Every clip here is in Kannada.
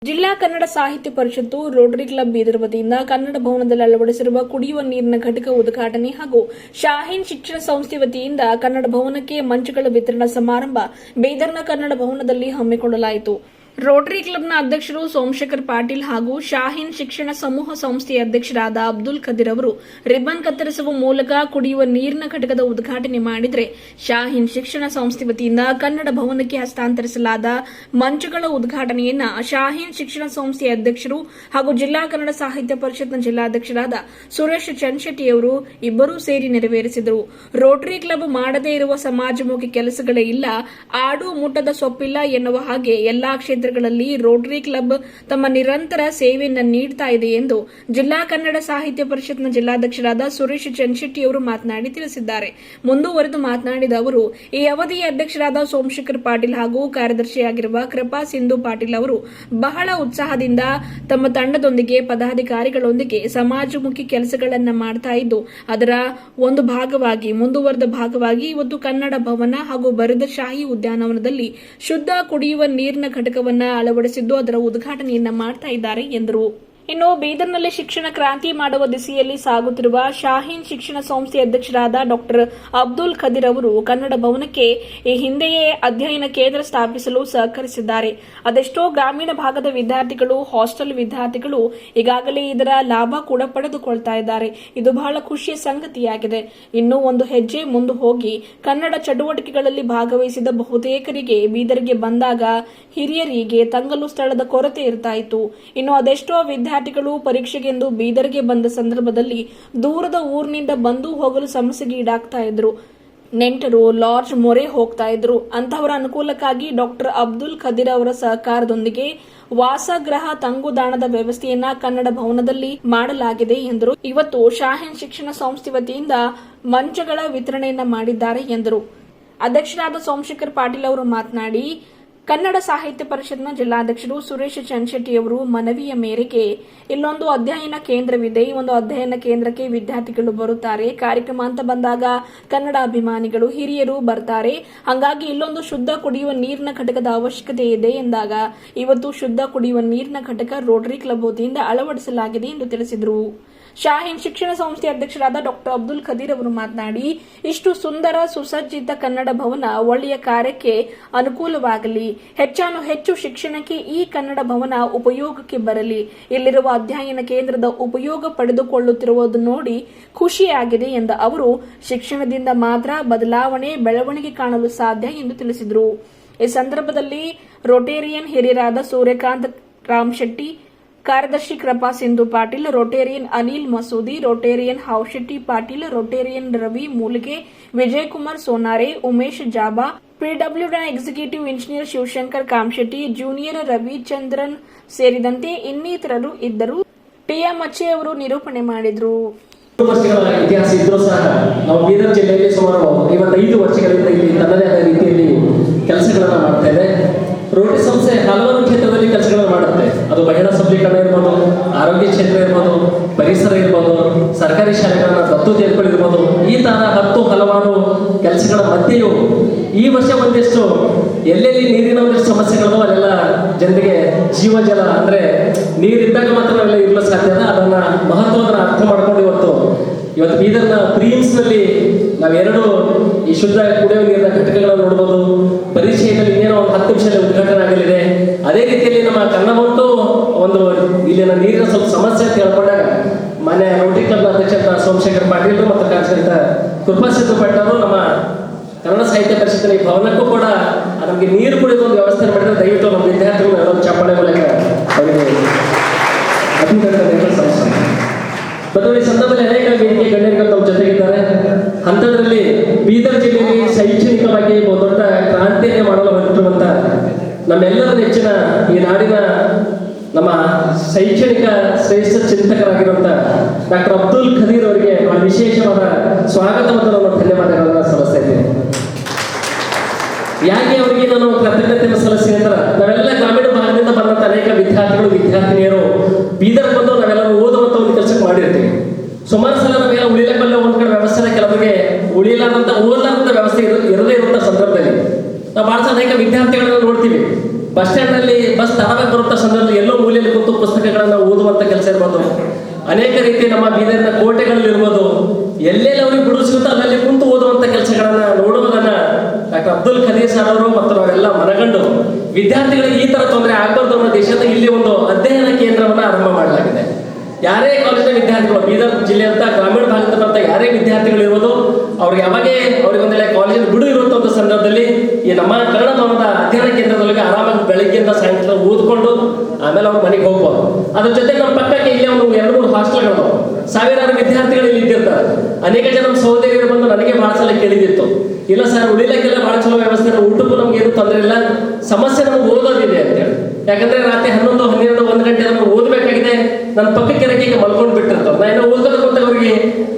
ಜಿಲ್ಲಾ ಕನ್ನಡ ಸಾಹಿತ್ಯ ಪರಿಷತ್ತು ರೋಟರಿ ಕ್ಲಬ್ ಬೀದರ್ ವತಿಯಿಂದ ಕನ್ನಡ ಭವನದಲ್ಲಿ ಅಳವಡಿಸಿರುವ ಕುಡಿಯುವ ನೀರಿನ ಘಟಕ ಉದ್ಘಾಟನೆ ಹಾಗೂ ಶಾಹೀನ್ ಶಿಕ್ಷಣ ಸಂಸ್ಥೆ ವತಿಯಿಂದ ಕನ್ನಡ ಭವನಕ್ಕೆ ಮಂಚಗಳ ವಿತರಣಾ ಸಮಾರಂಭ ಬೀದರ್ನ ಕನ್ನಡ ಭವನದಲ್ಲಿ ಹಮ್ಮಿಕೊಳ್ಳಲಾಯಿತು. ರೋಟರಿ ಕ್ಲಬ್ನ ಅಧ್ಯಕ್ಷರು ಸೋಮಶೇಖರ್ ಪಾಟೀಲ್ ಹಾಗೂ ಶಾಹೀನ್ ಶಿಕ್ಷಣ ಸಮೂಹ ಸಂಸ್ಥೆಯ ಅಧ್ಯಕ್ಷರಾದ ಅಬ್ದುಲ್ ಖದೀರ್ ಅವರು ರಿಬ್ಬನ್ ಕತ್ತರಿಸುವ ಮೂಲಕ ಕುಡಿಯುವ ನೀರಿನ ಘಟಕದ ಉದ್ಘಾಟನೆ ಮಾಡಿದರೆ, ಶಾಹೀನ್ ಶಿಕ್ಷಣ ಸಂಸ್ಥೆ ವತಿಯಿಂದ ಕನ್ನಡ ಭವನಕ್ಕೆ ಹಸ್ತಾಂತರಿಸಲಾದ ಮಂಚಗಳ ಉದ್ಘಾಟನೆಯನ್ನ ಶಾಹೀನ್ ಶಿಕ್ಷಣ ಸಂಸ್ಥೆಯ ಅಧ್ಯಕ್ಷರು ಹಾಗೂ ಜಿಲ್ಲಾ ಕನ್ನಡ ಸಾಹಿತ್ಯ ಪರಿಷತ್ನ ಜಿಲ್ಲಾಧ್ಯಕ್ಷರಾದ ಸುರೇಶ್ ಚನ್ಶೆಟ್ಟಿಯವರು ಇಬ್ಬರೂ ಸೇರಿ ನೆರವೇರಿಸಿದರು. ರೋಟರಿ ಕ್ಲಬ್ ಮಾಡದೇ ಇರುವ ಸಮಾಜಮುಖಿ ಕೆಲಸಗಳೇ ಇಲ್ಲ, ಆಡು ಮುಟ್ಟದ ಸೊಪ್ಪಿಲ್ಲ ಎನ್ನುವ ಹಾಗೆ ಎಲ್ಲಾ ಕ್ಷೇತ್ರಗಳಲ್ಲಿ ರೋಟರಿ ಕ್ಲಬ್ ತಮ್ಮ ನಿರಂತರ ಸೇವೆಯನ್ನು ನೀಡುತ್ತಾ ಇದೆ ಎಂದು ಜಿಲ್ಲಾ ಕನ್ನಡ ಸಾಹಿತ್ಯ ಪರಿಷತ್ನ ಜಿಲ್ಲಾಧ್ಯಕ್ಷರಾದ ಸುರೇಶ್ ಚನ್ಶೆಟ್ಟಿಯವರು ಮಾತನಾಡಿ ತಿಳಿಸಿದ್ದಾರೆ. ಮುಂದುವರೆದು ಮಾತನಾಡಿದ ಅವರು, ಈ ಅವಧಿಯ ಅಧ್ಯಕ್ಷರಾದ ಸೋಮಶೇಖರ್ ಪಾಟೀಲ್ ಹಾಗೂ ಕಾರ್ಯದರ್ಶಿಯಾಗಿರುವ ಕೃಪಾ ಸಿಂಧು ಪಾಟೀಲ್ ಅವರು ಬಹಳ ಉತ್ಸಾಹದಿಂದ ತಮ್ಮ ತಂಡದೊಂದಿಗೆ ಪದಾಧಿಕಾರಿಗಳೊಂದಿಗೆ ಸಮಾಜಮುಖಿ ಕೆಲಸಗಳನ್ನು ಮಾಡ್ತಾ ಇದ್ದು, ಅದರ ಒಂದು ಭಾಗವಾಗಿ ಮುಂದುವರೆದ ಭಾಗವಾಗಿ ಇವತ್ತು ಕನ್ನಡ ಭವನ ಹಾಗೂ ಬರಿದ ಶಾಹಿ ಉದ್ಯಾನವನದಲ್ಲಿ ಶುದ್ಧ ಕುಡಿಯುವ ನೀರಿನ ಘಟಕವನ್ನು ಅಳವಡಿಸಿದ್ದು ಅದರ ಉದ್ಘಾಟನೆಯನ್ನ ಮಾಡ್ತಾ ಇದ್ದಾರೆ ಎಂದರು. ಇನ್ನು ಬೀದರ್ನಲ್ಲಿ ಶಿಕ್ಷಣ ಕ್ರಾಂತಿ ಮಾಡುವ ದಿಸೆಯಲ್ಲಿ ಸಾಗುತ್ತಿರುವ ಶಾಹೀನ್ ಶಿಕ್ಷಣ ಸಂಸ್ಥೆ ಅಧ್ಯಕ್ಷರಾದ ಡಾಕ್ಟರ್ ಅಬ್ದುಲ್ ಖದೀರ್ ಅವರು ಕನ್ನಡ ಭವನಕ್ಕೆ ಈ ಹಿಂದೆಯೇ ಅಧ್ಯಯನ ಕೇಂದ್ರ ಸ್ಥಾಪಿಸಲು ಸಹಕರಿಸಿದ್ದಾರೆ. ಅದೆಷ್ಟೋ ಗ್ರಾಮೀಣ ಭಾಗದ ವಿದ್ಯಾರ್ಥಿಗಳು, ಹಾಸ್ಟೆಲ್ ವಿದ್ಯಾರ್ಥಿಗಳು ಈಗಾಗಲೇ ಇದರ ಲಾಭ ಕೂಡ ಪಡೆದುಕೊಳ್ತಾ ಇದ್ದಾರೆ. ಇದು ಬಹಳ ಖುಷಿಯ ಸಂಗತಿಯಾಗಿದೆ. ಇನ್ನೂ ಒಂದು ಹೆಜ್ಜೆ ಮುಂದೆ ಹೋಗಿ ಕನ್ನಡ ಚಟುವಟಿಕೆಗಳಲ್ಲಿ ಭಾಗವಹಿಸಿದ ಬಹುತೇಕರಿಗೆ ಬೀದರ್ಗೆ ಬಂದಾಗ ಹಿರಿಯರಿಗೆ ತಂಗಲು ಸ್ಥಳದ ಕೊರತೆ ಇರ್ತಾ ಇತ್ತು. ಇನ್ನು ಅದೆಷ್ಟೋ ವಿದ್ಯಾರ್ಥಿಗಳು ಪರೀಕ್ಷೆಗೆಂದು ಬೀದರ್ಗೆ ಬಂದ ಸಂದರ್ಭದಲ್ಲಿ ದೂರದ ಊರಿನಿಂದ ಬಂದು ಹೋಗಲು ಸಮಸ್ಯೆಗೀಡಾಗ್ತಾ ಇದ್ರು. ನೆಂಟರು ಲಾಡ್ಜ್ ಮೊರೆ ಹೋಗ್ತಾ ಇದ್ರು. ಅಂತಹವರ ಅನುಕೂಲಕ್ಕಾಗಿ ಡಾಕ್ಟರ್ ಅಬ್ದುಲ್ ಖದೀರ್ ಅವರ ಸಹಕಾರದೊಂದಿಗೆ ವಾಸಗೃಹ ತಂಗುದಾಣದ ವ್ಯವಸ್ಥೆಯನ್ನ ಕನ್ನಡ ಭವನದಲ್ಲಿ ಮಾಡಲಾಗಿದೆ ಎಂದರು. ಇವತ್ತು ಶಾಹೀನ್ ಶಿಕ್ಷಣ ಸಂಸ್ಥೆ ವತಿಯಿಂದ ಮಂಚಗಳ ವಿತರಣೆಯನ್ನ ಮಾಡಿದ್ದಾರೆ ಎಂದರು. ಅಧ್ಯಕ್ಷರಾದ ಸೋಮಶೇಖರ್ ಪಾಟೀಲ್ ಅವರು ಮಾತನಾಡಿ, ಕನ್ನಡ ಸಾಹಿತ್ಯ ಪರಿಷತ್ನ ಜಿಲ್ಲಾಧ್ಯಕ್ಷರು ಸುರೇಶ್ ಚನ್ಶೆಟ್ಟಿಯವರು ಮನವಿಯ ಮೇರೆಗೆ ಇಲ್ಲೊಂದು ಅಧ್ಯಯನ ಕೇಂದ್ರವಿದೆ. ಈ ಒಂದು ಅಧ್ಯಯನ ಕೇಂದ್ರಕ್ಕೆ ವಿದ್ಯಾರ್ಥಿಗಳು ಬರುತ್ತಾರೆ. ಕಾರ್ಯಕ್ರಮ ಅಂತ ಬಂದಾಗ ಕನ್ನಡ ಅಭಿಮಾನಿಗಳು, ಹಿರಿಯರು ಬರ್ತಾರೆ. ಹಾಗಾಗಿ ಇಲ್ಲೊಂದು ಶುದ್ಧ ಕುಡಿಯುವ ನೀರಿನ ಘಟಕದ ಅವಶ್ಯಕತೆ ಇದೆ ಎಂದಾಗ ಇವತ್ತು ಶುದ್ಧ ಕುಡಿಯುವ ನೀರಿನ ಘಟಕ ರೋಟರಿ ಕ್ಲಬ್ ವತಿಯಿಂದ ಅಳವಡಿಸಲಾಗಿದೆ ಎಂದು ತಿಳಿಸಿದರು. ಶಾಹೀನ್ ಶಿಕ್ಷಣ ಸಂಸ್ಥೆ ಅಧ್ಯಕ್ಷರಾದ ಡಾಕ್ಟರ್ ಅಬ್ದುಲ್ ಖದೀರ್ ಅವರು ಮಾತನಾಡಿ, ಇಷ್ಟು ಸುಂದರ ಸುಸಜ್ಜಿತ ಕನ್ನಡ ಭವನ ಒಳ್ಳೆಯ ಕಾರ್ಯಕ್ಕೆ ಅನುಕೂಲವಾಗಲಿ, ಹೆಚ್ಚಾನು ಹೆಚ್ಚು ಶಿಕ್ಷಣಕ್ಕೆ ಈ ಕನ್ನಡ ಭವನ ಉಪಯೋಗಕ್ಕೆ ಬರಲಿ, ಇಲ್ಲಿರುವ ಅಧ್ಯಯನ ಕೇಂದ್ರದ ಉಪಯೋಗ ಪಡೆದುಕೊಳ್ಳುತ್ತಿರುವುದು ನೋಡಿ ಖುಷಿಯಾಗಿದೆ ಎಂದ ಅವರು, ಶಿಕ್ಷಣದಿಂದ ಮಾತ್ರ ಬದಲಾವಣೆ ಬೆಳವಣಿಗೆ ಕಾಣಲು ಸಾಧ್ಯ ಎಂದು ತಿಳಿಸಿದರು. ಈ ಸಂದರ್ಭದಲ್ಲಿ ರೋಟೇರಿಯನ್ ಹಿರಿಯರಾದ ಸೂರ್ಯಕಾಂತ್ ರಾಮಶೆಟ್ಟಿ, ಕಾರ್ಯದರ್ಶಿ Krupa Sindhu Patil, Rotarian Anil Masudi, Rotarian Havashetti Patil, Rotarian Ravi Mulige, Vijaykumar Sonare, Umesh Jaba, ಪಿಡಬ್ಲ್ಯೂಡಿನ executive engineer Shivashankar Kamashetti, junior Ravichandran ಸೇರಿದಂತೆ ಇನ್ನಿತರರು ಇದ್ದರು. ಟಿಎಂ ಅಚ್ಚೆ ಅವರು ನಿರೂಪಣೆ ಮಾಡಿದರು. ವರ್ಷಗಳ ಇತಿಹಾಸ ಇದ್ರೂ ಸಹ ನಾವು ಬೀದರ್ ಜಿಲ್ಲೆಯಲ್ಲಿ ಸುಮಾರು 55 ವರ್ಷಗಳಿಂದ ಇಲ್ಲಿ ತನ್ನದೇ ಆದ ರೀತಿಯಲ್ಲಿ ಕೆಲಸಗಳನ್ನು ಮಾಡ್ತಾ ಇದೆ. ರೋಟರಿ ಸಂಸ್ಥೆ ಹಲವಾರು ಕ್ಷೇತ್ರದಲ್ಲಿ ಕೆಲಸಗಳನ್ನು ಮಾಡುತ್ತೆ. ಅದು ಬಹಿರಂಗ ಸಬಲೀಕರಣ ಇರ್ಬೋದು, ಆರೋಗ್ಯ ಕ್ಷೇತ್ರ ಇರ್ಬೋದು, ಪರಿಸರ ಇರ್ಬೋದು, ಸರ್ಕಾರಿ ಶಾಲೆಗಳನ್ನ ದತ್ತು ತೆಗೆದುಕೊಂಡಿರ್ಬೋದು. ಈ ತರ ಹಲವಾರು ಕೆಲಸಗಳ ಮಧ್ಯೆಯೂ ಈ ವರ್ಷ ಒಂದಿಷ್ಟು ಎಲ್ಲೆಲ್ಲಿ ನೀರಿನ ಒಂದಿಷ್ಟು ಸಮಸ್ಯೆಗಳು ಅಲ್ಲೆಲ್ಲ ಜನರಿಗೆ ಜೀವಜಲ ಅಂದ್ರೆ ನೀರಿದ್ದಾಗ ಮಾತ್ರ ನಾವೆಲ್ಲ ಇರಲು ಸಾಧ್ಯ. ಅದನ್ನ ಮಹತ್ವದ ಅರ್ಥ ಮಾಡ್ಕೊಂಡು ಇವತ್ತು ಬೀದರ್ನ ಪ್ರೀಮ್ಸ್ ನಲ್ಲಿ ನಾವೆರಡು ಈ ಶುದ್ಧ ಕುಡಿಯುವ ನೀರಿನ ಘಟಕಗಳನ್ನು ನೋಡಬಹುದು. ಪರಿಚಯದಲ್ಲಿ ಇನ್ನೇನೋ ಒಂದು 10 ನಿಮಿಷದಲ್ಲಿ ಉದ್ಘಾಟನೆ ಆಗಲಿದೆ. ಅದೇ ರೀತಿಯಲ್ಲಿ ನಮ್ಮ ಕನ್ನಡವಂತೂ ಒಂದು ಇಲ್ಲಿನ ನೀರಿನ ಸ್ವಲ್ಪ ಸಮಸ್ಯೆ ಅಂತ ಹೇಳ್ಕೊಂಡಾಗ ಮನೆ ರೋಟರಿ ಕ್ಲಬ್ ಅಧ್ಯಕ್ಷ ಸೋಮಶೇಖರ್ ಪಾಟೀಲ್ ಮತ್ತು ಕಾರ್ಯದರ್ಶಿ ಕೃಪಾ ಸಿಂಧು ಪಾಟೀಲ್ ಅವರು ನಮ್ಮ ಕನ್ನಡ ಸಾಹಿತ್ಯ ಪರಿಷತ್ತಿನ ಈ ಭವನಕ್ಕೂ ಕೂಡ ನಮಗೆ ನೀರು ಕುಡಿಯುವ ಒಂದು ವ್ಯವಸ್ಥೆ ಮಾಡಿದ್ರೆ ದಯವಿಟ್ಟು ನಮ್ಮ ವಿದ್ಯಾರ್ಥಿಗಳು ಒಂದು ಚಪ್ಪಾಳೆ ಮೂಲಕ ಅವರಿಗೆ ಅಭಿನಂದನೆ ಸಮಸ್ಯೆ. ಮತ್ತು ಈ ಸಂದರ್ಭದಲ್ಲಿ ಅನೇಕ ವೇದಿಕೆ ಗಣ್ಯರು ನಮ್ಮ ಜೊತೆಗಿದ್ದಾರೆ. ಅಂಥದ್ರಲ್ಲಿ ಬೀದರ್ ಜಿಲ್ಲೆಯಲ್ಲಿ ಶೈಕ್ಷಣಿಕವಾಗಿ ದೊಡ್ಡ ಕ್ರಾಂತಿಯನ್ನೇ ಮಾಡಲು ಹೊರಟಿರುವಂತ ನಮ್ಮೆಲ್ಲರ ನೆಚ್ಚಿನ ಈ ನಾಡಿನ ನಮ್ಮ ಶೈಕ್ಷಣಿಕ ಶ್ರೇಷ್ಠ ಚಿಂತಕರಾಗಿರುವಂತ ಡಾಕ್ಟರ್ ಅಬ್ದುಲ್ ಖದೀರ್ ಅವರಿಗೆ ವಿಶೇಷವಾದ ಸ್ವಾಗತ ಮತ್ತು ನಾನು ಧನ್ಯವಾದಗಳನ್ನು ಸಲ್ಲಿಸ್ತಾ ಇದ್ದೇನೆ. ಯಾಕೆ ಅವರಿಗೆ ನಾನು ಕೃತಜ್ಞತೆಯನ್ನು ಸಲ್ಲಿಸ್ತೀನಿ ಅಂದ್ರೆ, ನಾವೆಲ್ಲ ಗ್ರಾಮೀಣ ಭಾಗದಿಂದ ಬಂದಂತ ಅನೇಕ ವಿದ್ಯಾರ್ಥಿಗಳು, ವಿದ್ಯಾರ್ಥಿನಿಯರು ಬೀದರ್ ಬಂದು ನಾವೆಲ್ಲರೂ ಓದುವಂತ ಒಂದು ಕೆಲಸಕ್ಕೆ ಮಾಡಿರ್ತೀವಿ. ಸುಮಾರು ಸಲ ನಾವೆಲ್ಲ ಉಳಿಲಕ್ಕಲ್ಲ ಒಂದ್ ಕಡೆ ವ್ಯವಸ್ಥೆ, ಕೆಲವರಿಗೆ ಉಳಿಲಾರಂತ ಓದಲಾರಂತ ವ್ಯವಸ್ಥೆ ಇರದೇ ಇರುವಂತ ಸಂದರ್ಭದಲ್ಲಿ ನಾವು ಬಹಳ ಅನೇಕ ವಿದ್ಯಾರ್ಥಿಗಳನ್ನ ನೋಡ್ತೀವಿ. ಬಸ್ ಸ್ಟ್ಯಾಂಡ್ ನಲ್ಲಿ ಬಸ್ ತರಬೇಕು ಬರುವಂತ ಸಂದರ್ಭದಲ್ಲಿ ಎಲ್ಲೋ ರೀತಿ ನಮ್ಮ ಬೀದರ್ನ ಕೋಟೆಗಳಲ್ಲಿರ್ಬೋದು ಎಲ್ಲೆಲ್ಲಿ ಅವ್ರಿಗೆ ಬಿಡು ಸಿಗುತ್ತೋ ಅಲ್ಲಲ್ಲಿ ಕುಂತು ಓದುವಂತ ಕೆಲಸಗಳನ್ನ ನೋಡುವುದನ್ನ ಡಾಕ್ಟರ್ ಅಬ್ದುಲ್ ಖದೀರ್ ಸರ್ ಅವರು ಮತ್ತು ನಾವೆಲ್ಲ ಮನಗಂಡು ವಿದ್ಯಾರ್ಥಿಗಳಿಗೆ ಈ ತರ ತೊಂದರೆ ಆಗಬಾರ್ದು ಅನ್ನೋ ದೇಶದ ಇಲ್ಲಿ ಒಂದು ಅಧ್ಯಯನ ಕೇಂದ್ರವನ್ನ ಆರಂಭ ಮಾಡಲಾಗಿದೆ. ಯಾರೇ ಕಾಲೇಜಿನ ವಿದ್ಯಾರ್ಥಿಗಳು, ಬೀದರ್ ಜಿಲ್ಲೆಯಂತ ಗ್ರಾಮೀಣ ಭಾಗದ ಯಾರೇ ವಿದ್ಯಾರ್ಥಿಗಳು ಇರ್ಬೋದು, ಅವ್ರಿಗೆ ಯಾವಾಗೇ ಅವ್ರಿಗೆ ಒಂದೆಲ್ಲ ಕಾಲೇಜಿನ ಬಿಡು ಇರುವಂತ ಒಂದು ಸಂದರ್ಭದಲ್ಲಿ ಈ ನಮ್ಮ ಕನ್ನಡ ಭವನದ ಅಧ್ಯಯನ ಕೇಂದ್ರದೊಳಗೆ ಆರಾಮಾಗಿ ಬೆಳಗ್ಗೆಯಿಂದ ಸಾಯಂಕಾಲ ಓದ್ಕೊಂಡು ಆಮೇಲೆ ಅವ್ರ ಮನೆಗೆ ಹೋಗ್ಬೋದು. ಅದ್ರ ಜೊತೆ ನಮ್ಮ ಪಕ್ಕಕ್ಕೆ ಇಲ್ಲೇ ಒಂದು 2-3 ಹಾಸ್ಟೆಲ್ಗಳು, ಸಾವಿರಾರು ವಿದ್ಯಾರ್ಥಿಗಳು ಇಲ್ಲಿ ಇದ್ದಿರ್ತಾರೆ. ಅನೇಕ ಜನ ನಮ್ಮ ಸಹೋದರಿಯರು ಬಂದು ನನಗೆ ಬಹಳ ಸಲ ಕೇಳಿದಿತ್ತು, ಇಲ್ಲ ಸರ್ ಉಳಿಲಿಕ್ಕೆಲ್ಲ ಬಹಳ ಚಲೋ ವ್ಯವಸ್ಥೆ, ಊಟಕ್ಕೂ ನಮ್ಗೆ ಏನು ತೊಂದರೆ ಇಲ್ಲ, ಸಮಸ್ಯೆ ನಮ್ಗೆ ಓದೋದಿದೆ ಅಂತೇಳಿ. ಯಾಕಂದ್ರೆ ರಾತ್ರಿ 11, 12, 1 ಗಂಟೆ ನಮ್ಗೆ ಓದಬೇಕಾಗಿದೆ, ನನ್ನ ಪಕ್ಕಕ್ಕೆ ರಕೆಗೆ ಮಲ್ಕೊಂಡು ಬಿಟ್ಟಿರ್ತಾವೆ. ನಾ ಏನೋ ಓದ್ಕೋದಕ್ಕಂತ ಅವ್ರಿಗೆ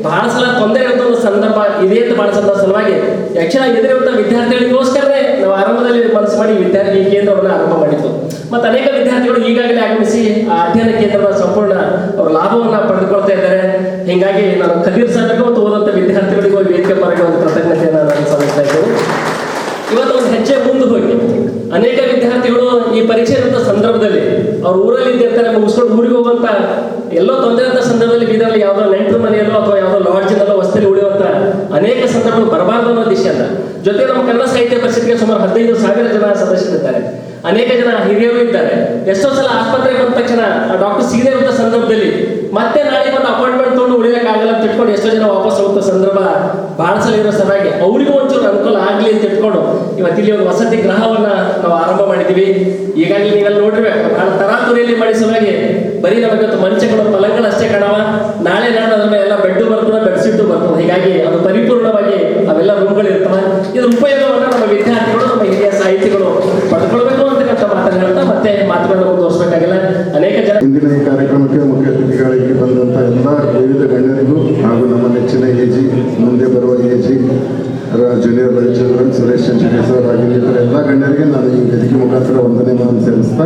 ಬಹಳ ಸಲ ತೊಂದರೆ ಇರುವಂತ ಒಂದು ಸಂದರ್ಭ ಇದೆ ಅಂತ ಬಹಳ ಸಲುವಾಗಿ ಯಕ್ಷಣ ಎದುರಿರುವಂತ ವಿದ್ಯಾರ್ಥಿಗಳಿಗೋಸ್ಕರನೇ ನಾವು ಆರಂಭದಲ್ಲಿ ಮನಸ್ಸು ಮಾಡಿ ವಿದ್ಯಾರ್ಥಿ ಕೇಂದ್ರವನ್ನು ಆರಂಭ ಮಾಡಿತ್ತು. ಮತ್ತು ಅನೇಕ ವಿದ್ಯಾರ್ಥಿಗಳು ಈಗಾಗಲೇ ಆಗಮಿಸಿ ಆ ಅಧ್ಯಯನ ಕೇಂದ್ರದ ಸಂಪೂರ್ಣ ಅವರ ಲಾಭವನ್ನ ಪಡೆದುಕೊಳ್ತಾ ಇದ್ದಾರೆ. ಹೀಗಾಗಿ ನಾನು ಖದೀರ್ ಸಾಹೇಬ್ಗೂ ಮತ್ತು ಓದುವಂತ ವಿದ್ಯಾರ್ಥಿಗಳಿಗೂ ವೇದಿಕೆ ಪರವಾಗಿ ಒಂದು ಕೃತಜ್ಞತೆಯನ್ನು ನಾನು ಸಲ್ಲಿಸ್ತಾ ಇದ್ದೇನೆ. ಇವತ್ತು ಒಂದು ಹೆಜ್ಜೆ ಮುಂದೆ ಹೋಗಿ ಅನೇಕ ವಿದ್ಯಾರ್ಥಿಗಳು ಈ ಪರೀಕ್ಷೆ ಇರುವಂತ ಸಂದರ್ಭದಲ್ಲಿ ಅವ್ರ ಊರಲ್ಲಿ ಇದ್ದಿರ್ತಾರೆ, ಮುಗಿಸ್ಕೊಂಡು ಊರಿಗೆ ಹೋಗುವಂತ ಎಲ್ಲೋ ತೊಂದರೆ ಅಂತ ಸಂದರ್ಭದಲ್ಲಿ ಬೀದರಲ್ಲಿ ಯಾವುದೋ ನೆಂಟರ ಮನೆಯಲ್ಲೋ ಅಥವಾ ಯಾವುದೋ ಲಾಡ್ಜಿನಲ್ಲೋ ವಸತಿಯಲ್ಲಿ ಉಳಿಯುವಂತ ಅನೇಕ ಸಂದರ್ಭಗಳು ಬರಬಾರ್ದು ಅನ್ನೋ ದಿಶೆಯಿಂದ ಜೊತೆ ನಮ್ಮ ಕನ್ನಡ ಸಾಹಿತ್ಯ ಪರಿಷತ್ಗೆ ಸುಮಾರು 15,000 ಜನ ಸದಸ್ಯರಿದ್ದಾರೆ. ಅನೇಕ ಜನ ಹಿರಿಯರು ಇದ್ದಾರೆ. ಎಷ್ಟೋ ಸಲ ಆಸ್ಪತ್ರೆಗೆ ಬಂದ ತಕ್ಷಣ ಡಾಕ್ಟರ್ ಸಿಗದೇ ಇರುವಂತ ಸಂದರ್ಭದಲ್ಲಿ ಮತ್ತೆ ನಾಳೆ ಬಂದು ಅಪಾಯಿಂಟ್ಮೆಂಟ್ ತಗೊಂಡು ಉಳಿಯೋಕ್ಕಾಗಲ್ಲ ಅಂತ ಇಟ್ಕೊಂಡು ಎಷ್ಟೋ ಜನ ವಾಪಸ್ ಹೋಗುವಂತ ಸಂದರ್ಭ ಬಹಳ ಸಲ ಇರೋ ಸಲುವಾಗಿ ಅವರಿಗೂ ಒಂಚೂರು ಅನುಕೂಲ ಆಗಲಿ ಅಂತ ಇಟ್ಕೊಂಡು ಇವತ್ತು ಇಲ್ಲಿ ಒಂದು ವಸತಿ ಗೃಹವನ್ನ ನಾವು ಆರಂಭ ಮಾಡಿದ್ದೀವಿ. ಈಗಾಗಲೇ ನೀವೆಲ್ಲ ನೋಡಿರ್ಬೇಕು, ಬಹಳ ತರಾತುರಿಯಲ್ಲಿ ಮಾಡಿ ಸಲುವಾಗಿ ಬರೀ ನಮಗೆ ಮಂಚಗಳು ಪಲಂಗಳು ಅಷ್ಟೇ ಕಾಣವ, ನಾಳೆ ನಾಡು ಅದ್ರ ಮೇಲೆ ಎಲ್ಲ ಬೆಡ್ಡು ಬರ್ತದೆ, ಬೆಡ್ಶೀಟು ಬರ್ತದೆ. ಹೀಗಾಗಿ ಅದು ಪರಿಪೂರ್ಣವಾಗಿ ಅವೆಲ್ಲ ರೂಮ್ಗಳು ಇರ್ತವೆ. ಇದ್ರ ಉಪಯೋಗವನ್ನು ನಮ್ಮ ವಿದ್ಯಾರ್ಥಿಗಳು, ನಮ್ಮ ಹಿರಿಯ ಸಾಹಿತಿಗಳು ಪಡ್ಕೊಳ್ಬೇಕು ಅಂತಕ್ಕಂಥ ಮಾತನ್ನು ಹೇಳ್ತಾ ಮತ್ತೆ ಮಾತುಗಳನ್ನು ಮುಂದುವರಿಸಬೇಕಾಗಿಲ್ಲ. ಅನೇಕ ಜನ ಇಂದಿನ ಈ ಕಾರ್ಯಕ್ರಮಕ್ಕೆ ಮುಖ್ಯ ಅತಿಥಿಗಳಿಗೆ ಬಂದಂಥ ಎಲ್ಲ ವಿವಿಧ ಗಣ್ಯರಿಗೂ ಹಾಗೂ ನಮ್ಮ ನೆಚ್ಚಿನ ಎಜಿ, ಮುಂದೆ ಬರುವ ಎಜಿ, junior children Suresh Chanchetti sir ಆಗಿದ್ದ ಎಲ್ಲ ಗಣ್ಯರಿಗೆ ನಾನು ಈ ವೇದಿಕೆ ಮುಖಾಂತರ ವಂದನೆಗಳನ್ನು ಸೇರಿಸ್ತಾ,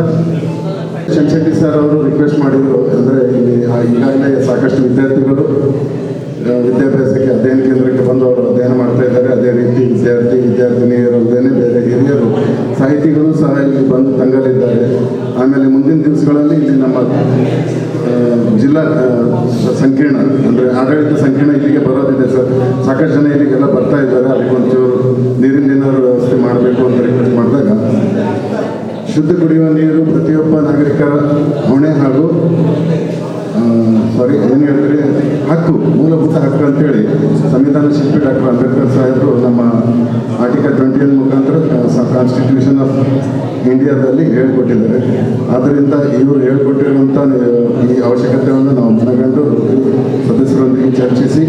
ಚಂಚೆಟ್ಟಿ ಸರ್ ಅವರು ರಿಕ್ವೆಸ್ಟ್ ಮಾಡಿದರು, ಅಂದರೆ ಇಲ್ಲಿ ಈಗಾಗಲೇ ಸಾಕಷ್ಟು ವಿದ್ಯಾರ್ಥಿಗಳು ವಿದ್ಯಾಭ್ಯಾಸಕ್ಕೆ ಅಧ್ಯಯನ ಕೇಂದ್ರಕ್ಕೆ ಬಂದು ಅವರು ಅಧ್ಯಯನ ಮಾಡ್ತಾ ಇದ್ದಾರೆ. ಅದೇ ರೀತಿ ವಿದ್ಯಾರ್ಥಿನಿಯರಲ್ಲದೇ ಬೇರೆ ಹಿರಿಯರು ಸಾಹಿತಿಗಳು ಸಹ ಇಲ್ಲಿ ಬಂದು ತಂಗಲಿದ್ದಾರೆ. ಆಮೇಲೆ ಮುಂದಿನ ದಿವಸಗಳಲ್ಲಿ ಇಲ್ಲಿ ನಮ್ಮ ಜಿಲ್ಲಾ ಸಂಕೀರ್ಣ ಅಂದರೆ ಆಡಳಿತ ಸಂಕೀರ್ಣ ಇಲ್ಲಿಗೆ ಬರೋದಿದೆ ಸರ್. ಸಾಕಷ್ಟು ಜನ ಇಲ್ಲಿಗೆಲ್ಲ ಬರ್ತಾ ಇದ್ದಾರೆ. ಅದಕ್ಕೊಂಚೂರು ನೀರಿನ ಏನಾದ್ರು ವ್ಯವಸ್ಥೆ ಮಾಡಬೇಕು ಅಂತ ರಿಕ್ವೆಸ್ಟ್ ಮಾಡಿದಾಗ, ಶುದ್ಧ ಕುಡಿಯುವ ನೀರು ಪ್ರತಿಯೊಬ್ಬ ನಾಗರಿಕರ ಹೊಣೆ ಹಾಗೂ ಏನು ಹೇಳಿದ್ರೆ ಹಕ್ಕು, ಮೂಲಭೂತ ಹಕ್ಕು ಅಂತೇಳಿ ಸಂವಿಧಾನ ಶಿಲ್ಪಿ ಡಾಕ್ಟರ್ ಅಂಬೇಡ್ಕರ್ ಸಾಹೇಬರು ನಮ್ಮ ಆರ್ಟಿಕಲ್ 20 ಮುಖಾಂತರ ಕಾನ್ಸ್ಟಿಟ್ಯೂಷನ್ ಆಫ್ ಇಂಡಿಯಾದಲ್ಲಿ ಹೇಳಿಕೊಟ್ಟಿದ್ದಾರೆ. ಆದ್ದರಿಂದ ಇವರು ಹೇಳಿಕೊಟ್ಟಿರುವಂಥ ಈ ಅವಶ್ಯಕತೆಯನ್ನು ನಾವು ಮನಗಂಡು ಸದಸ್ಯರೊಂದಿಗೆ ಚರ್ಚಿಸಿ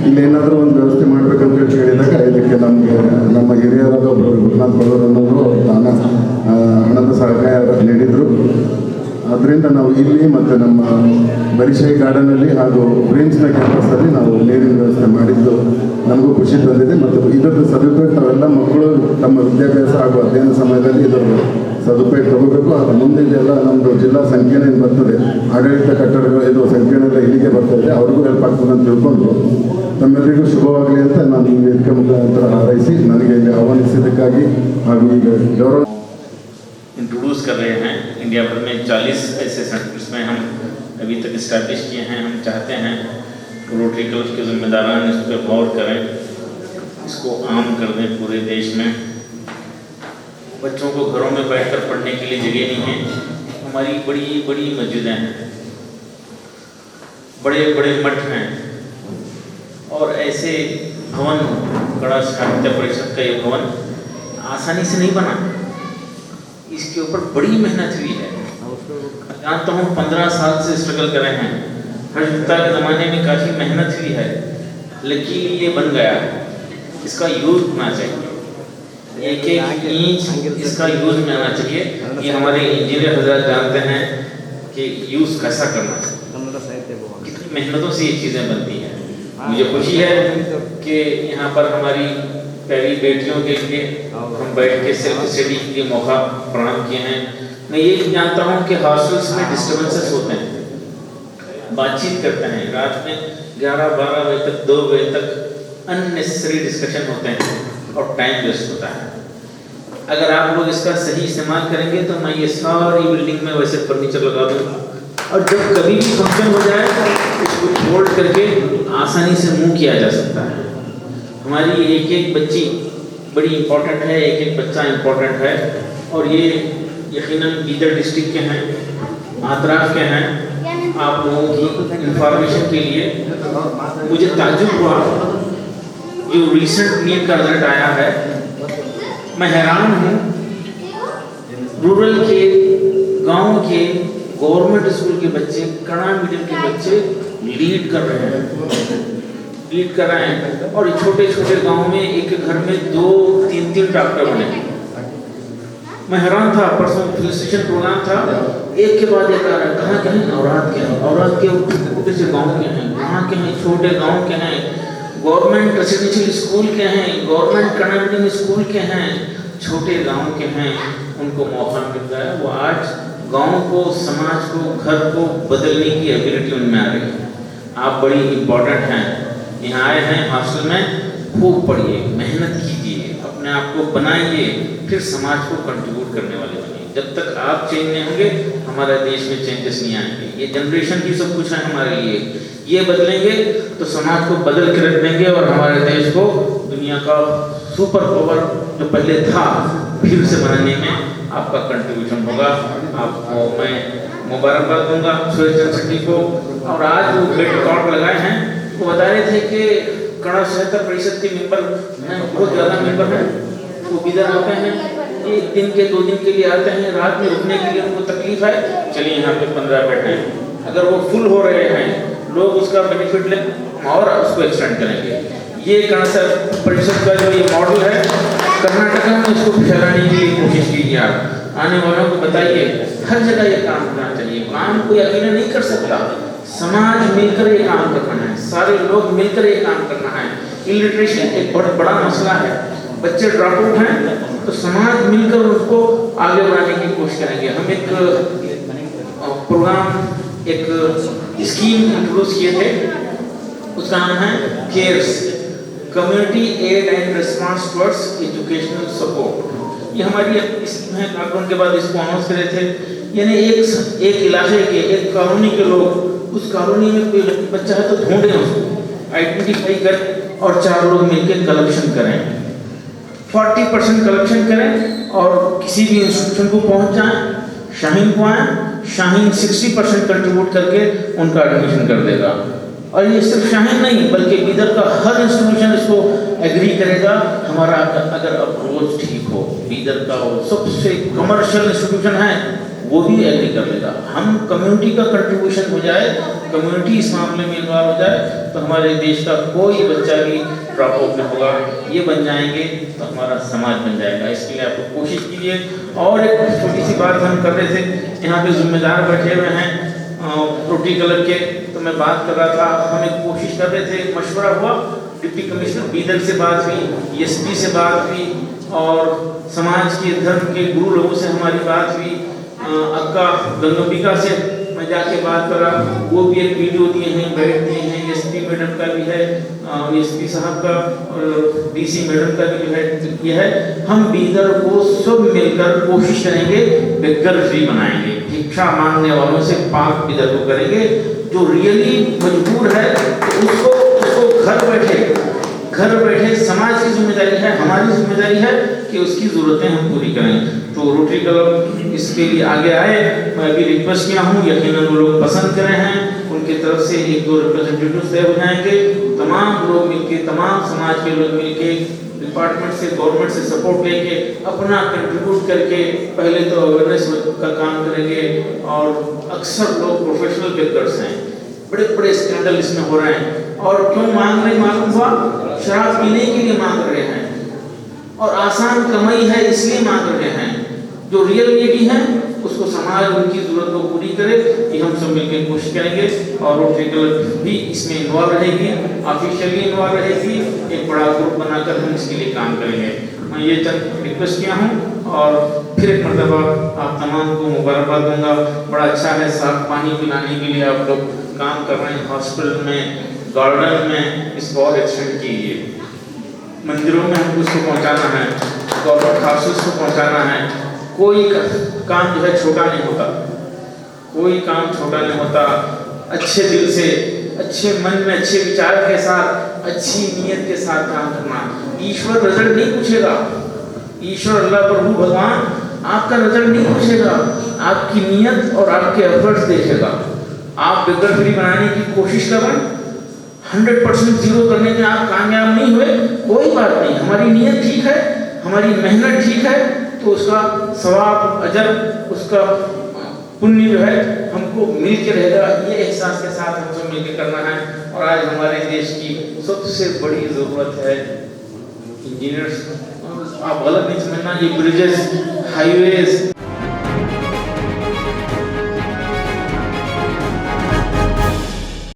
ಇಲ್ಲೇನಾದರೂ ಒಂದು ವ್ಯವಸ್ಥೆ ಮಾಡಬೇಕಂತ ಹೇಳಿದಾಗ ಇದಕ್ಕೆ ನಮ್ಮ ಹಿರಿಯರಾದ ಒಬ್ಬರು ಗುರುನಾಥ್ ಬಳ್ಳೂರನ್ನವರು ಹಣದ ಸಹಕಾರ ನೀಡಿದರು. ಅದರಿಂದ ನಾವು ಇಲ್ಲಿ ಮತ್ತು ನಮ್ಮ ಬರಿಶಾಯಿ ಗಾರ್ಡನಲ್ಲಿ ಹಾಗೂ ಪ್ರಿನ್ಸ್ನ ಕ್ಯಾಂಪಸ್ಸಲ್ಲಿ ನಾವು ನೀರಿನ ವ್ಯವಸ್ಥೆ ಮಾಡಿದ್ದು ನಮಗೂ ಖುಷಿ ತಂದಿದೆ. ಮತ್ತು ಇದರ ಸದುಪಯೋಗ ನಾವೆಲ್ಲ ಮಕ್ಕಳು ತಮ್ಮ ವಿದ್ಯಾಭ್ಯಾಸ ಹಾಗೂ ಅಧ್ಯಯನ ಸಮಯದಲ್ಲಿ ಇದರ ಸದುಪಯೋಗ ತಗೋಬೇಕು. ಅದು ಮುಂದೆ ಇದೆಲ್ಲ ನಮ್ಮದು ಜಿಲ್ಲಾ ಸಂಕೀರ್ಣ ಬರ್ತದೆ, ಆಡಳಿತ ಕಟ್ಟಡಗಳು ಇದು ಸಂಕೀರ್ಣ ಇಲ್ಲಿಗೆ ಬರ್ತದೆ, ಅವ್ರಿಗೂ ಹೆಲ್ಪ್ ಆಗ್ತದೆ ಅಂತ ತಿಳ್ಕೊಂಡು ತಮ್ಮೆಲ್ಲರಿಗೂ ಶುಭವಾಗಲಿ ಅಂತ ನಾನು ಈ ವೇದಿಕೆ ಮುಖಾಂತರ ಹಾರೈಸಿ ನನಗೆ ಇಲ್ಲಿ ಆಹ್ವಾನಿಸಿದ್ದಕ್ಕಾಗಿ ಹಾಗೂ ಈಗ ಗೌರವ इंट्रोड्यूस कर रहे हैं। इंडिया भर में 40 ऐसे सेंटर्स में हम अभी तक इस्टेब्लिश किए हैं। हम चाहते हैं रोटरी क्लब के जिम्मेदारान इस पर गौर करें, इसको आम कर दें पूरे देश में। बच्चों को घरों में बैठकर पढ़ने के लिए जगह नहीं है। हमारी बड़ी बड़ी मस्जिदें हैं, बड़े बड़े मठ हैं और ऐसे भवन, कड़ा साहित्य परिषद का ये भवन आसानी से नहीं बना, इसके ऊपर बड़ी मेहनत हुई है। जानता हूँ 15 साल से स्ट्रगल कर रहे हैं। हर्षता के ज़माने में काफ़ी मेहनत हुई है, लेकिन ये बन गया है। इसका यूज़ होना चाहिए, एक इंच इसका यूज़ में आना चाहिए। ये हमारे इंजीनियर हजरात जानते हैं कि यूज़ कैसा करना चाहिए, कितनी मेहनतों से ये चीज़ें बनती हैं। मुझे खुशी है कि यहाँ पर हमारी पहली बेटियों के लिए हम बैठ के सेल्फ स्टडी के मौका प्रदान किए हैं। मैं ये जानता हूँ कि हॉस्टल्स में डिस्टर्बेंसेस होते हैं, बातचीत करते हैं, रात में 11-12 बजे तक 2 बजे तक अननेसेसरी डिस्कशन होते हैं और टाइम वेस्ट होता है। अगर आप लोग इसका सही इस्तेमाल करेंगे तो मैं ये सारी बिल्डिंग में वैसे फर्नीचर लगा दूँ, और जब कभी भी फंक्शन हो जाए इसको फोल्ड करके आसानी से मूव किया जा सकता है। हमारी एक एक बच्ची बड़ी इम्पोर्टेंट है, एक एक बच्चा इम्पोर्टेंट है, और ये यकीनन बीदर डिस्ट्रिक्ट के हैं, आतराफ के हैं। आप लोगों की इंफॉर्मेशन के लिए मुझे ताज्जुब हुआ, जो रिसेंट नीट का रिजल्ट आया है, मैं हैरान हूँ। रूरल के, गांव के गवर्नमेंट स्कूल के बच्चे, कन्नड़ मीडियम के बच्चे लीड कर रहे हैं, और छोटे छोटे गांव में एक घर में 2-3 डॉक्टर बने। मैं हैरान था, परसों हिल स्टेशन प्रोग्राम था, एक के बाद एक आ रहा है, कहाँ के हैं, औरात के हैं, औरात के ऊपर से गाँव के हैं, वहाँ के हैं, छोटे गाँव के हैं, गवर्नमेंट रेसिडेंशियल स्कूल के हैं, गवर्नमेंट कन्नड़ मीडियम स्कूल के हैं, छोटे गांव के हैं। उनको मौका मिल रहा है, वो आज गांव को, समाज को, घर को बदलने की एबिलिटी उनमें आ रही है। आप बड़ी इम्पोर्टेंट हैं, यहाँ आए हैं हॉस्टल में, खूब पढ़िए, मेहनत कीजिए, अपने आप को बनाइए, फिर समाज को कंट्रीब्यूट करने वाले बनिए। जब तक आप चेंज नहीं होंगे हमारे देश में चेंजेस नहीं आएंगे। ये जनरेशन की सब कुछ है हमारे लिए, ये बदलेंगे तो समाज को बदल के रख देंगे, और हमारे देश को दुनिया का सुपर पावर जो पहले था फिर से बनाने में आपका कंट्रीब्यूशन होगा। आपको मैं मुबारकबाद दूंगा सुरेश चंद्र को। और आज वो ग्रेट रिकॉर्ड लगाए हैं, वो बता रहे थे कि कन्नड़ साहित्य परिषद के मेंबर बहुत ज़्यादा मेंबर हैं, वो इधर आते हैं, 1 दिन के 2 दिन के लिए आते हैं, रात में रुकने के लिए उनको तकलीफ है, चलिए यहाँ पे 15 बैठे हैं। अगर वो फुल हो रहे हैं, लोग उसका बेनिफिट लें, और उसको एक्सटेंड करेंगे। ये कन्नड़ साहित्य परिषद का जो ये मॉडल है कर्नाटक में, इसको फैलाने की कोशिश कीजिए। आप आने वालों को बताइए, हर जगह ये काम करना चाहिए। काम कोई अकेले नहीं कर सकता, समाज मिलकर ये काम करना है, सारे लोग मिलकर ये काम करना है। इलिटरेसी एक बहुत बड़ा मसला है, बच्चे ड्रॉप आउट हैं, तो समाज मिलकर उसको आगे बढ़ाने की कोशिश करेंगे। हम एक प्रोग्राम, एक स्कीम इंट्रोड्यूस किए थे, उसका नाम है CARES, community aid and response towards educational support. ये हमारी स्कीम है, लॉकडाउन के बाद इसको अनाउंस करे थे। यानी एक इलाके के, एक कॉलोनी के लोग, उस कॉलोनी में कोई बच्चा है तो ढूंढें, उसको आइडेंटिफाई करें और 4 लोग मिलकर कलेक्शन करें, 40% कलेक्शन करें और किसी भी इंस्टीट्यूशन को पहुंच जाएं, शाहीन को आए, शाहीन 60% कंट्रीब्यूट करके उनका एडमिशन कर देगा। और ये सिर्फ शाहीन नहीं बल्कि बीदर का हर इंस्टीट्यूशन इसको एग्री करेगा। हमारा अगर अप्रोच ठीक हो, बीदर का वो सबसे कमर्शियल इंस्टीट्यूशन है वो भी एग्री कर लेगा। हम कम्युनिटी का कंट्रीब्यूशन हो जाए, कम्युनिटी इस मामले में इन्वॉल्व हो जाए, तो हमारे देश का कोई बच्चा भी ड्रॉप आउट नहीं होगा। ये बन जाएंगे तो हमारा समाज बन जाएगा। इसके लिए आप कोशिश कीजिए। और एक छोटी सी बात हम कर रहे थे, यहाँ पे जिम्मेदार बैठे हुए हैं रोटी कलर के, तो मैं बात कर रहा था, हम एक कोशिश कर रहे थे, मशवरा हुआ, डिप्टी कमिश्नर बीदर से बात हुई, एसपी से बात हुई, और समाज के धर्म के गुरु लोगों से हमारी बात हुई, अक्का गंगम्बिका से मैं जाके बात करा, वो भी एक वीडियो दिए हैं, बैठ दिए हैं, एसपी मैडम का भी है, एसपी साहब का और डीसी मैडम का भी है। ये है, हम बीदर को सब मिलकर कोशिश करेंगे, बेघर फ्री बनाएंगे, भिक्षा मांगने वालों से पाक बीदर को करेंगे। जो रियली मजबूर है तो उसको घर बैठे समाज की जिम्मेदारी है, हमारी जिम्मेदारी है कि उसकी ज़रूरतें हम पूरी करें। तो रोटरी क्लब इसके लिए आगे आए, मैं अभी रिक्वेस्ट किया हूँ, यकीनन वो लोग पसंद कर रहे हैं, उनकी तरफ से 1-2 रिप्रेजेंटेटिव तय हो जाएंगे। तमाम लोग मिलके, तमाम समाज के लोग मिलके, डिपार्टमेंट से, गवर्नमेंट से सपोर्ट लेके, अपना कंट्रीब्यूट करके पहले तो अवेयरनेस का काम करेंगे। और अक्सर लोग प्रोफेशनल बेकर्स हैं, बड़े बड़े स्कैंडल इसमें हो रहे हैं, और क्यों मांग रहे मालूम हुआ, शराब पीने के लिए मांग रहे हैं और आसान कमाई है इसलिए मांग रहे हैं। जो रियल नीडी है उसको समाज उनकी जरूरत को पूरी करे, ये हम सब मिलकर कोशिश करेंगे। और रोटरी क्लब भी इसमें इन्वॉल्व रहेगी, ऑफिशियली इन्वॉल्व रहेगी, एक बड़ा ग्रुप बनाकर हम इसके लिए काम करेंगे। मैं ये चंद रिक्वेस्ट किया हूँ, और फिर एक मरतबा आप तमाम को मुबारकबाद दूंगा। बड़ा अच्छा है, साफ पानी पिलाने के लिए आप लोग काम कर रहे हैं, हॉस्पिटल में, गार्डन में, इसको और एक्सटेंड कीजिए। मंदिरों में हमको उसको पहुँचाना है, गवर्नमेंट हाउसेस को पहुँचाना है। कोई काम जो है छोटा नहीं होता। कोई काम छोटा नहीं होता। अच्छे दिल से, अच्छे मन में, अच्छे विचार के साथ, अच्छी नीयत के साथ काम करना। ईश्वर रिजल्ट नहीं पूछेगा, ईश्वर अल्लाह प्रभु भगवान आपका रिजल्ट नहीं पूछेगा, आपकी नीयत और आपके एफर्ट्स देखेगा। आप बिगड़ फ्री बनाने की कोशिश कर रहे हैं, 100% जीरो करने में आप कामयाब नहीं हुए, कोई बात नहीं, हमारी नीयत ठीक है, हमारी मेहनत ठीक है, तो उसका सवाब, अजर, उसका पुण्य जो है हमको मिल के रहेगा। ये एहसास के साथ हमको मिल के करना है। और आज हमारे देश की सबसे बड़ी ज़रूरत है इंजीनियर्स। आप गलत नहीं समझना, ये ब्रिजेस, हाईवेज